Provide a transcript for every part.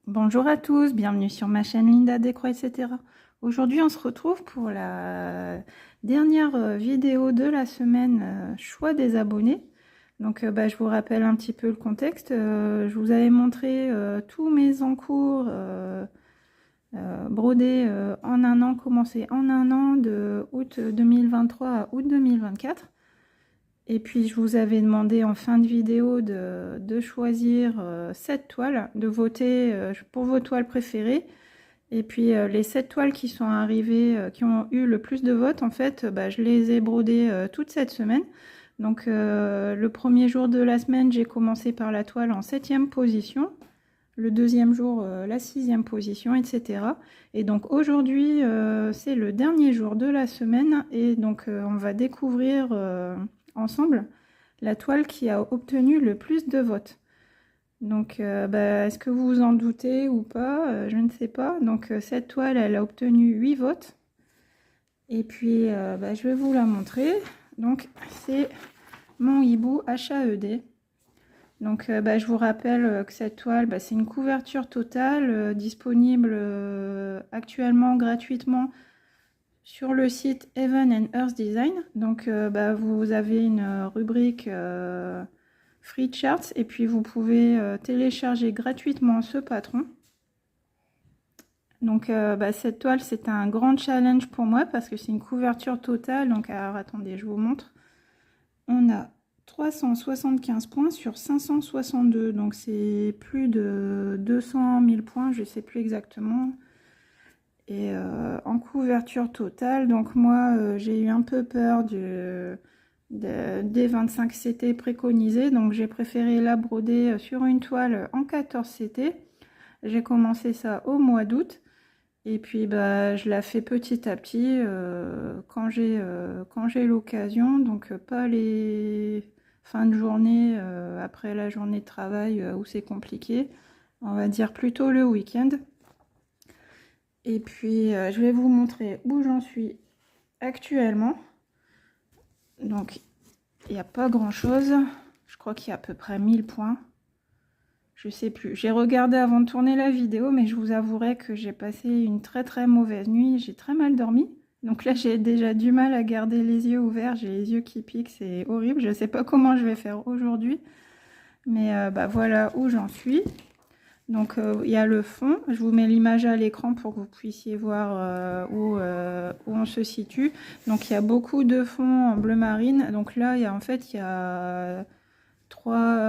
Bonjour à tous, bienvenue sur ma chaîne Linda Décroix, etc. Aujourd'hui, on se retrouve pour la dernière vidéo de la semaine choix des abonnés. Donc, je vous rappelle un petit peu le contexte. Je vous avais montré tous mes encours brodés en un an, commencés en un an, de août 2023 à août 2024. Et puis, je vous avais demandé en fin de vidéo de choisir 7 toiles, de voter pour vos toiles préférées. Et puis, les 7 toiles qui sont arrivées, qui ont eu le plus de votes, en fait, je les ai brodées toute cette semaine. Donc, le premier jour de la semaine, j'ai commencé par la toile en 7e position. Le deuxième jour, la 6e position, etc. Et donc, aujourd'hui, c'est le dernier jour de la semaine. Et donc, on va découvrir ensemble la toile qui a obtenu le plus de votes. Donc, est-ce que vous vous en doutez ou pas? Je ne sais pas. Donc, cette toile, elle a obtenu 8 votes. Et puis, je vais vous la montrer. Donc, c'est mon hibou HAED. Donc, je vous rappelle que cette toile, c'est une couverture totale disponible actuellement gratuitement sur le site Heaven and Earth Design. Donc, vous avez une rubrique Free Charts et puis vous pouvez télécharger gratuitement ce patron. Donc, cette toile, c'est un grand challenge pour moi parce que c'est une couverture totale. Donc, alors attendez, je vous montre. On a 375 points sur 562, donc c'est plus de 200 000 points, je ne sais plus exactement. Et en couverture totale, donc moi j'ai eu un peu peur des 25 CT préconisés, donc j'ai préféré la broder sur une toile en 14 CT. J'ai commencé ça au mois d'août. Et puis je la fais petit à petit quand j'ai l'occasion, donc pas les fins de journée après la journée de travail où c'est compliqué, on va dire plutôt le week-end. Et puis je vais vous montrer où j'en suis actuellement. Donc il n'y a pas grand chose, je crois qu'il y a à peu près 1000 points. Je sais plus. J'ai regardé avant de tourner la vidéo, mais je vous avouerai que j'ai passé une très mauvaise nuit. J'ai très mal dormi. Donc là, j'ai déjà du mal à garder les yeux ouverts. J'ai les yeux qui piquent, c'est horrible. Je ne sais pas comment je vais faire aujourd'hui. Mais voilà où j'en suis. Donc il y a le fond. Je vous mets l'image à l'écran pour que vous puissiez voir où on se situe. Donc il y a beaucoup de fonds en bleu marine. Donc là, il y a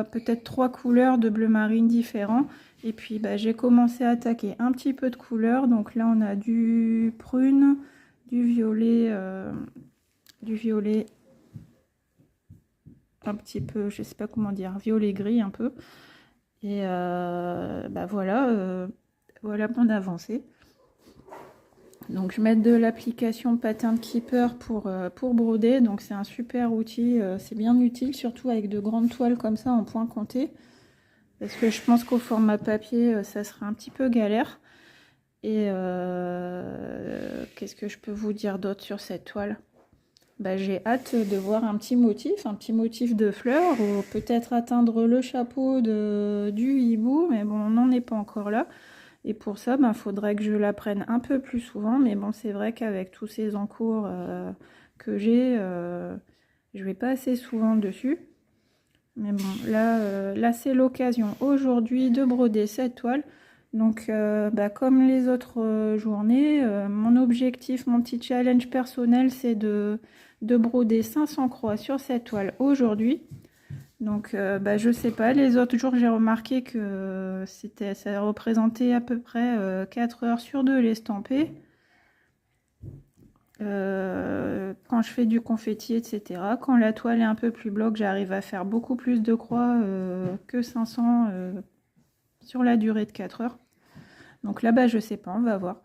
peut-être trois couleurs de bleu marine différents. Et puis j'ai commencé à attaquer un petit peu de couleurs. Donc là on a du prune, du violet un petit peu, je sais pas comment dire, violet gris un peu. Et voilà mon avancée. Donc je mets de l'application Pattern Keeper pour broder. Donc c'est un super outil, c'est bien utile, surtout avec de grandes toiles comme ça en point compté. Parce que je pense qu'au format papier, ça serait un petit peu galère. Et qu'est-ce que je peux vous dire d'autre sur cette toile? J'ai hâte de voir un petit motif de fleurs, ou peut-être atteindre le chapeau du hibou, mais bon, on n'en est pas encore là. Et pour ça, faudrait que je la prenne un peu plus souvent, mais bon, c'est vrai qu'avec tous ces encours que j'ai, je vais pas assez souvent dessus. Mais bon, là c'est l'occasion aujourd'hui de broder cette toile. Donc, comme les autres journées, mon objectif, mon petit challenge personnel, c'est de broder 500 croix sur cette toile aujourd'hui. Donc, je sais pas, les autres jours, j'ai remarqué que ça représentait à peu près 4 heures sur 2 l'estamper. Quand je fais du confetti, etc. Quand la toile est un peu plus bloque, j'arrive à faire beaucoup plus de croix que 500 sur la durée de 4 heures. Donc là, je sais pas, on va voir.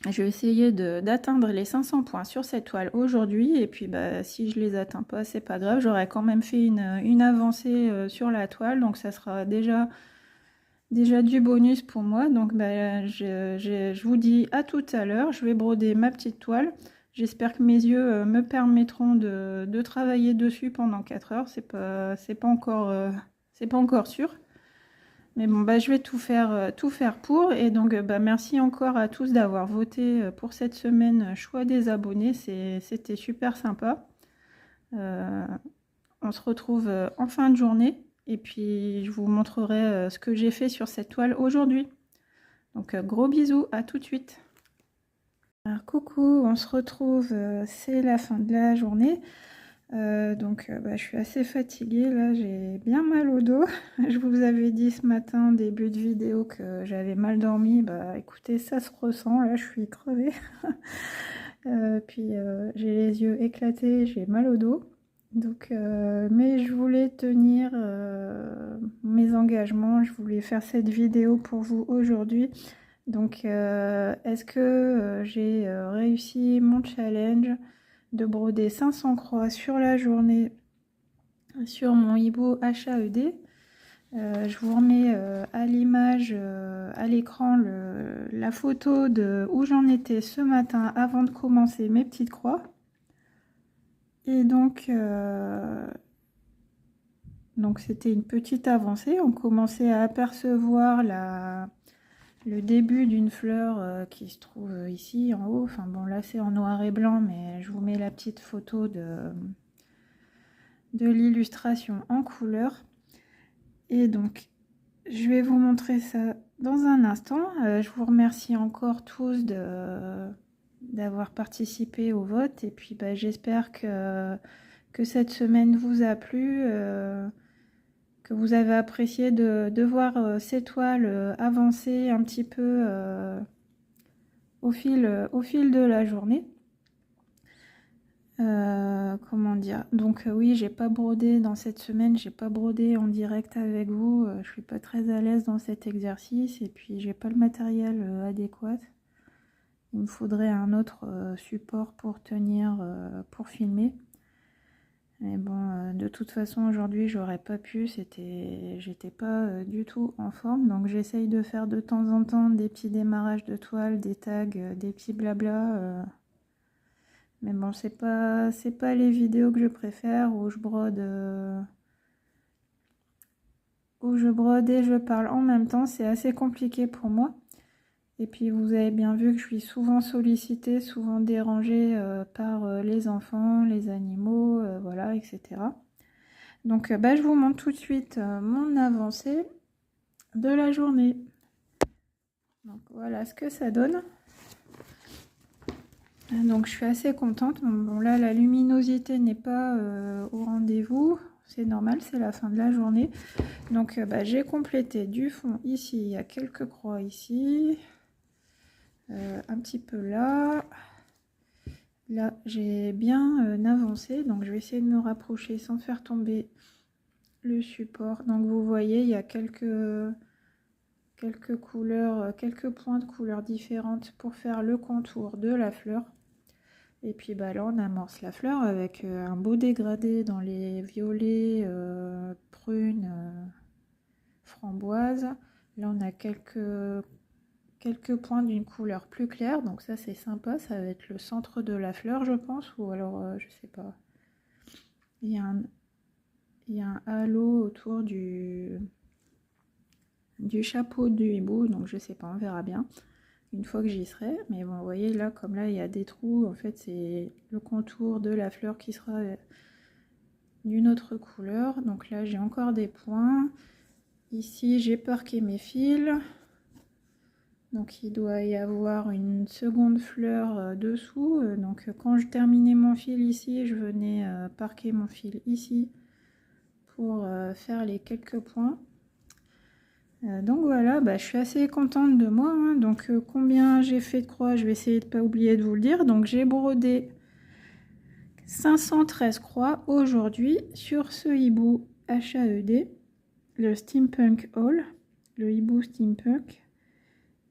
Je vais essayer d'atteindre les 500 points sur cette toile aujourd'hui. Et puis, si je les atteins pas, c'est pas grave. J'aurais quand même fait une avancée sur la toile. Donc, ça sera déjà du bonus pour moi. Donc je vous dis à tout à l'heure. Je vais broder ma petite toile. J'espère que mes yeux me permettront de travailler dessus pendant 4 heures. C'est pas encore sûr. Mais bon, bah, je vais tout faire pour. Et donc, bah, merci encore à tous d'avoir voté pour cette semaine choix des abonnés. C'était super sympa. On se retrouve en fin de journée. Et puis, je vous montrerai ce que j'ai fait sur cette toile aujourd'hui. Donc, gros bisous, à tout de suite. Alors, coucou, on se retrouve, c'est la fin de la journée. Bah, je suis assez fatiguée, là j'ai bien mal au dos. Je vous avais dit ce matin, début de vidéo, que j'avais mal dormi. Bah écoutez, ça se ressent, là je suis crevée. J'ai les yeux éclatés, j'ai mal au dos. Mais je voulais tenir mes engagements, je voulais faire cette vidéo pour vous aujourd'hui. Donc est-ce que j'ai réussi mon challenge de broder 500 croix sur la journée sur mon hibou HAED. Je vous remets à l'image, à l'écran, la photo de où j'en étais ce matin avant de commencer mes petites croix. Et donc c'était une petite avancée. On commençait à apercevoir le début d'une fleur qui se trouve ici en haut. Enfin bon, là c'est en noir et blanc, mais je vous mets la petite photo de l'illustration en couleur. Et donc je vais vous montrer ça dans un instant. Je vous remercie encore tous d'avoir participé au vote, et puis bah, j'espère que cette semaine vous a plu, que vous avez apprécié de voir ces toiles avancer un petit peu au fil de la journée. Comment dire, donc oui, j'ai pas brodé dans cette semaine, j'ai pas brodé en direct avec vous, je suis pas très à l'aise dans cet exercice, et puis j'ai pas le matériel adéquat. Il me faudrait un autre support pour tenir, pour filmer. Mais bon, de toute façon aujourd'hui j'aurais pas pu, j'étais pas du tout en forme, donc j'essaye de faire de temps en temps des petits démarrages de toile, des tags, des petits blabla. Mais bon, c'est pas les vidéos que je préfère, où je brode et je parle en même temps. C'est assez compliqué pour moi. Et puis vous avez bien vu que je suis souvent sollicitée, souvent dérangée par les enfants, les animaux, voilà, etc. Donc bah, je vous montre tout de suite mon avancée de la journée. Donc voilà ce que ça donne. Donc je suis assez contente. Bon là la luminosité n'est pas au rendez-vous, c'est normal, c'est la fin de la journée. Donc bah, j'ai complété du fond ici, il y a quelques croix ici, un petit peu là. Là j'ai bien avancé, donc je vais essayer de me rapprocher sans faire tomber le support. Donc vous voyez, il y a quelques couleurs, quelques points de couleurs différentes pour faire le contour de la fleur. Et puis bah là on amorce la fleur avec un beau dégradé dans les violets, prunes, framboises. Là on a quelques points d'une couleur plus claire, donc ça c'est sympa, ça va être le centre de la fleur je pense, ou alors je sais pas. Il y a un halo autour du chapeau du hibou, donc je sais pas, on verra bien une fois que j'y serai. Mais bon, vous voyez là, comme là il y a des trous, en fait c'est le contour de la fleur qui sera d'une autre couleur. Donc là j'ai encore des points. Ici j'ai parqué mes fils, donc il doit y avoir une seconde fleur dessous. Donc quand je terminais mon fil ici, je venais parquer mon fil ici pour faire les quelques points. Donc voilà, bah, je suis assez contente de moi, hein. Donc combien j'ai fait de croix, je vais essayer de ne pas oublier de vous le dire. Donc j'ai brodé 513 croix aujourd'hui sur ce hibou HAED, le Steampunk Hall, le hibou Steampunk.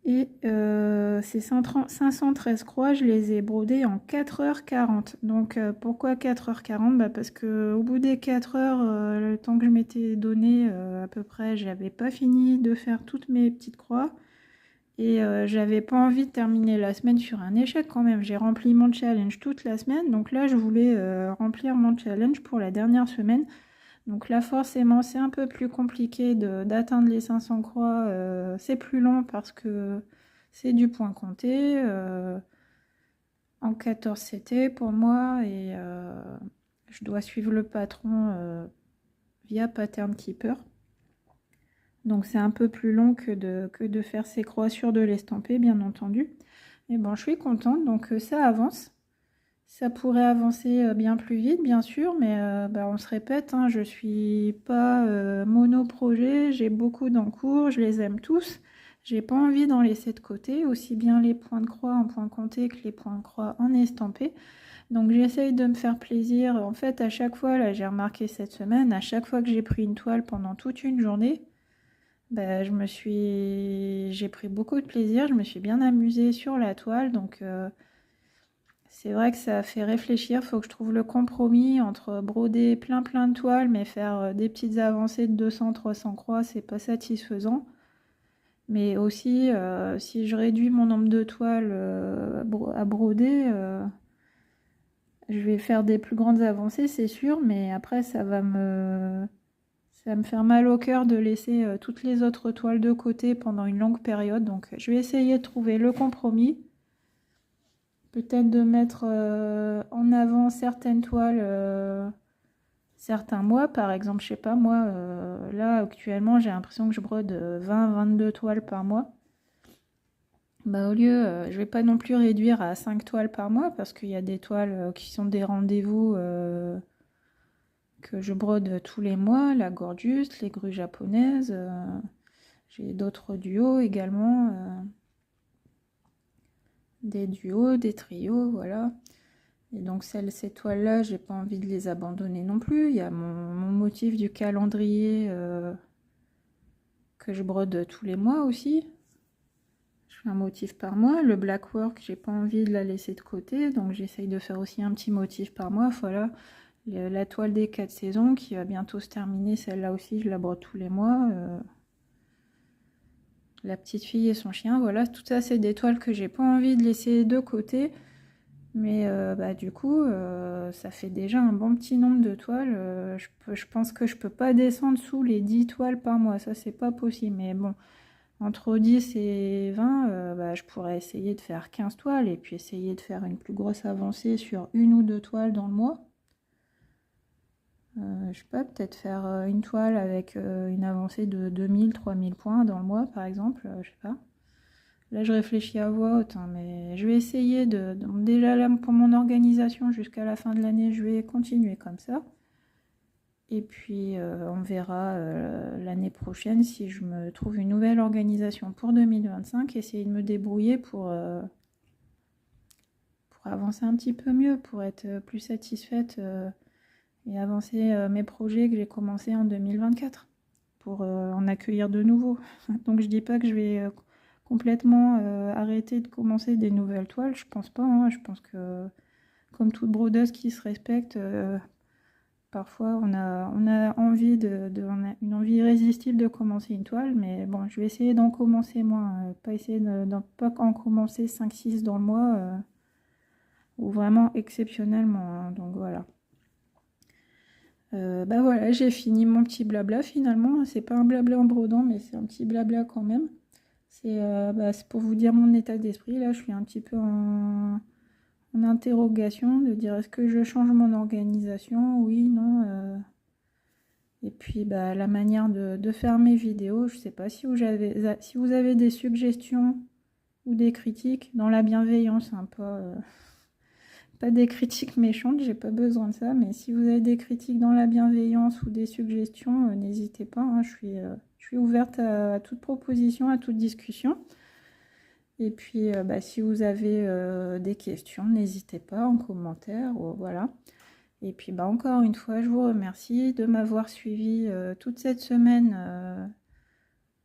Et ces 513 croix, je les ai brodées en 4h40. Donc pourquoi 4h40 ? Bah parce qu'au bout des 4 heures, le temps que je m'étais donné à peu près, j'avais pas fini de faire toutes mes petites croix. Et j'avais pas envie de terminer la semaine sur un échec quand même. J'ai rempli mon challenge toute la semaine. Donc là, je voulais remplir mon challenge pour la dernière semaine. Donc là forcément c'est un peu plus compliqué d'atteindre les 500 croix, c'est plus long parce que c'est du point compté, en 14 CT pour moi, et je dois suivre le patron via Pattern Keeper. Donc c'est un peu plus long que de faire ces croix sur de l'estamper, bien entendu. Et bon, je suis contente, donc ça avance. Ça pourrait avancer bien plus vite, bien sûr, mais on se répète, hein, je suis pas mono-projet, j'ai beaucoup d'encours, je les aime tous. J'ai pas envie d'en laisser de côté, aussi bien les points de croix en point compté que les points de croix en estampé. Donc j'essaye de me faire plaisir. En fait, à chaque fois, là j'ai remarqué cette semaine, à chaque fois que j'ai pris une toile pendant toute une journée, j'ai pris beaucoup de plaisir, je me suis bien amusée sur la toile, donc c'est vrai que ça fait réfléchir. Faut que je trouve le compromis entre broder plein de toiles, mais faire des petites avancées de 200-300 croix, c'est pas satisfaisant. Mais aussi, si je réduis mon nombre de toiles à broder, je vais faire des plus grandes avancées, c'est sûr, mais après ça va me faire mal au cœur de laisser toutes les autres toiles de côté pendant une longue période. Donc je vais essayer de trouver le compromis. Peut-être de mettre en avant certaines toiles certains mois. Par exemple, je sais pas, moi, là actuellement j'ai l'impression que je brode 20-22 toiles par mois. Au lieu, je vais pas non plus réduire à 5 toiles par mois, parce qu'il y a des toiles qui sont des rendez-vous que je brode tous les mois, la Gorgeous, les grues japonaises, j'ai d'autres duos également, des duos, des trios, voilà. Et donc ces toiles-là, j'ai pas envie de les abandonner non plus. Il y a mon motif du calendrier que je brode tous les mois aussi. Je fais un motif par mois. Le black work, j'ai pas envie de la laisser de côté, donc j'essaye de faire aussi un petit motif par mois. Voilà, la toile des 4 saisons qui va bientôt se terminer, celle-là aussi, je la brode tous les mois. La petite fille et son chien, voilà, tout ça c'est des toiles que j'ai pas envie de laisser de côté. Mais du coup, ça fait déjà un bon petit nombre de toiles. Je pense que je peux pas descendre sous les 10 toiles par mois. Ça, c'est pas possible. Mais bon, entre 10 et 20, je pourrais essayer de faire 15 toiles et puis essayer de faire une plus grosse avancée sur une ou deux toiles dans le mois. Je sais pas, peut-être faire une toile avec une avancée de 2000-3000 points dans le mois, par exemple. Je sais pas. Là, je réfléchis à voix haute, hein, mais je vais essayer déjà là, pour mon organisation jusqu'à la fin de l'année, je vais continuer comme ça. Et puis, on verra l'année prochaine si je me trouve une nouvelle organisation pour 2025. Essayer de me débrouiller pour avancer un petit peu mieux, pour être plus satisfaite et avancer mes projets que j'ai commencé en 2024, pour en accueillir de nouveaux. Donc, je dis pas que je vais complètement arrêter de commencer des nouvelles toiles, je pense pas, hein. Je pense que comme toute brodeuse qui se respecte, parfois on a envie on a une envie irrésistible de commencer une toile, mais bon, je vais essayer d'en commencer moins, pas essayer pas en commencer 5-6 dans le mois, ou vraiment exceptionnellement, hein. Donc voilà. Voilà, j'ai fini mon petit blabla finalement. C'est pas un blabla en brodant, mais c'est un petit blabla quand même. C'est pour vous dire mon état d'esprit. Là, je suis un petit peu en interrogation de dire est-ce que je change mon organisation? Oui, non. Et puis la manière de faire mes vidéos. Je sais pas si vous avez des suggestions ou des critiques dans la bienveillance, hein, pas des critiques méchantes, j'ai pas besoin de ça, mais si vous avez des critiques dans la bienveillance ou des suggestions, n'hésitez pas, hein, je suis ouverte à toute proposition, à toute discussion. Et puis si vous avez des questions, n'hésitez pas en commentaire, voilà. Et puis encore une fois, je vous remercie de m'avoir suivi toute cette semaine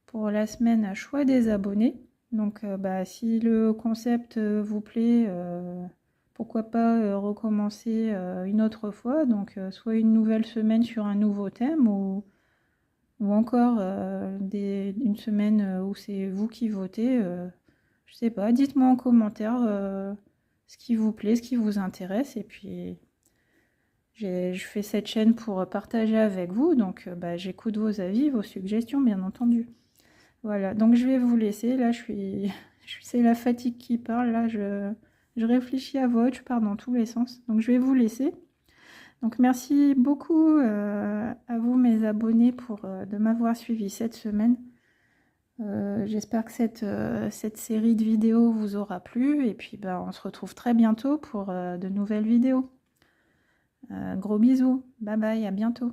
pour la semaine à choix des abonnés. Donc si le concept vous plaît, pourquoi pas recommencer une autre fois, donc soit une nouvelle semaine sur un nouveau thème, ou encore une semaine où c'est vous qui votez. Je sais pas, dites-moi en commentaire ce qui vous plaît, ce qui vous intéresse, et puis Je fais cette chaîne pour partager avec vous, donc bah, j'écoute vos avis, vos suggestions, bien entendu. Voilà, donc je vais vous laisser. Là, c'est la fatigue qui parle. Là, je réfléchis à voix haute, je pars dans tous les sens. Donc, je vais vous laisser. Donc, merci beaucoup à vous, mes abonnés, de m'avoir suivi cette semaine. J'espère que cette série de vidéos vous aura plu. Et puis, bah, on se retrouve très bientôt pour de nouvelles vidéos. Gros bisous. Bye bye, à bientôt.